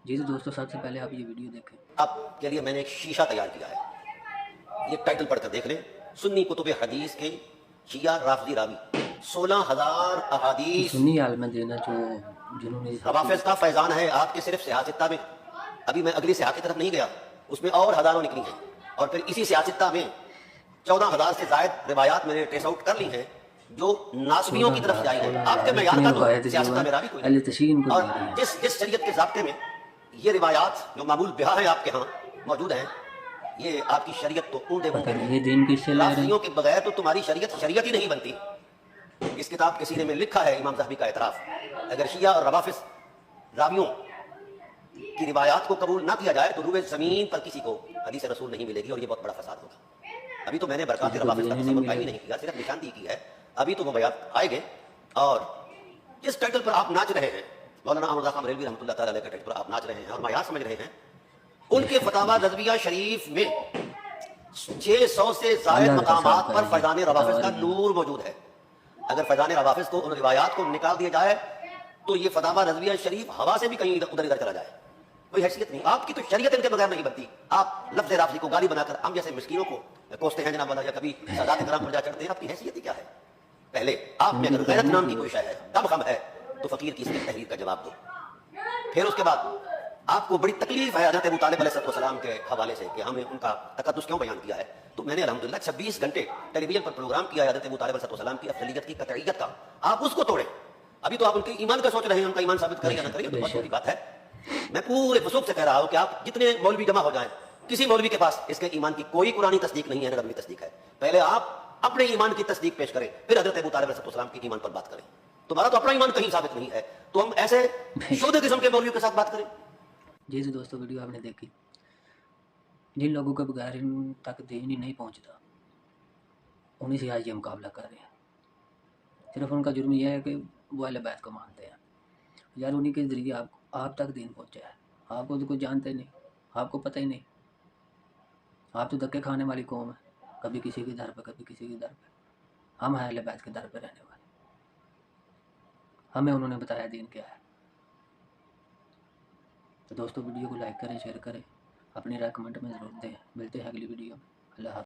जी तो दोस्तों, सबसे पहले आप ये वीडियो देखें। आपके लिए मैंने एक शीशा तैयार किया है, ये टाइटल पढ़कर देख लें। सुन्नी कुतुब हदीस के शिया राफजी रावी 16,000 अहादीस सुन्नी आलम देना जो जिन्होंने ये सब रवाफिज का फैजान है आपके सिर्फ सियासत्ता में। अभी मैं अगली सियासत की तरफ नहीं गया, उसमें और हजारों निकली हैं, और फिर इसी सियासत्ता में 14,000 से जायद रिवायात मैंने ट्रेस आउट कर ली हैं जो नासबियों की तरफ से आई हैं। आपके मेयार का तो सियासत में रावी कोई नहीं। और जिस शरीयत के ज़ाब्ते में ये रिवायात जो मामूल बिहा है आपके यहाँ मौजूद हैं, ये आपकी शरीयत तो ऊंधे बनते हैं। राफियों के बगैर तो तुम्हारी शरीयत शरीयत ही नहीं बनती। इस किताब के सीने में लिखा है इमाम ज़हबी का एतराफ़, अगर शिया और रवाफिस रावियों की रिवायात को कबूल ना किया जाए तो रूए ज़मीन पर किसी को हदीस रसूल नहीं मिलेगी, और ये बहुत बड़ा फसाद होगा। अभी तो मैंने बरकात रवाफिस का तस्वुर भी नहीं किया, सिर्फ निशानदी की है। अभी तो वो बयात आएंगे, और जिस टाइटल पर आप नाच रहे हैं, मौलाना अहमद खान बरेलवी रहमतुल्लाह तआला अलैह के टाइटल पर आप नाच रहे हैं और मायार समझ रहे हैं, उनके फतावा रज़विया शरीफ में 600 से ज़ायद मकामात पर फैज़ान रवाफिस का नूर मौजूद है। अगर फैज़ान रवाफिस को उन रिवायात को निकाल दिया जाए तो ये फतावा रज़विया शरीफ हवा से भी कहीं उधर इधर चला जाए, कोई हैसियत नहीं। आपकी तो शरीयत इनके बगैर नहीं बनती। आप लफ्ज़ राफ़ज़ी को गाली बनाकर हम जैसे मिस्कीनों को कोसते हैं जनाब वाला, या कभी सादात कराम पर जा चढ़ते हैं। आपकी हैसियत ही क्या है? पहले आप में अगर गैरत नाम की कोई शय है, दम खम है, तो फकीर की इसकी तहरीर का जवाब दो। फिर उसके बाद आपको बड़ी तकलीफ है हज़रत अबू तालिब अलैहिस्सलाम के हवाले से कि हमें उनका तकद्दुस क्यों बयान किया है। तो मैंने अल्हम्दुलिल्लाह 26 घंटे टेलीविजन पर प्रोग्राम किया है हज़रत अबू तालिब अलैहिस्सलाम की अफजलियत की कतईयत का, आप उसको तोड़े। अभी तो आप उनके ईमान का सोच रहे हैं, उनका ईमान साबित करिए ना करिए, तो बहुत बड़ी बात है। मैं पूरे वसूख से कह रहा हूं कि आप जितने मौलवी जमा हो जाएं, किसी मौलवी के पास इसके ईमान की कोई कुरानी तस्दीक नहीं है, नबवी तस्दीक है। पहले आप अपने ईमान की तस्दीक पेश करें, फिर हज़रत अबू तालिब अलैहिस्सलाम के ईमान पर बात करें। तुम्हारा तो अपना ईमान कहीं साबित नहीं है, तो हम ऐसे शुद्ध किस्म के मौलवियों के साथ बात करें। जी तो दोस्तों, वीडियो आपने देखी। जिन लोगों के बगैर इन तक दीन ही नहीं पहुंचता, उन्हीं से आज ये मुकाबला कर रहे हैं। सिर्फ उनका जुर्म यह है कि वो अहले बैत को मानते हैं। यार उन्हीं के ज़रिए आप तक दीन पहुंचा है। आपको तो कुछ जानते नहीं, आपको पता ही नहीं। आप तो धक्के खाने वाली कौम है, कभी किसी के दर पर कभी किसी के दर पर। हम हैं अहले बैत के दर पर रहने वाले, हमें उन्होंने बताया दीन क्या है। तो दोस्तों, वीडियो को लाइक करें, शेयर करें, अपनी राय कमेंट में ज़रूर दें। मिलते हैं अगली वीडियो में। अल्लाह हाफ़िज़।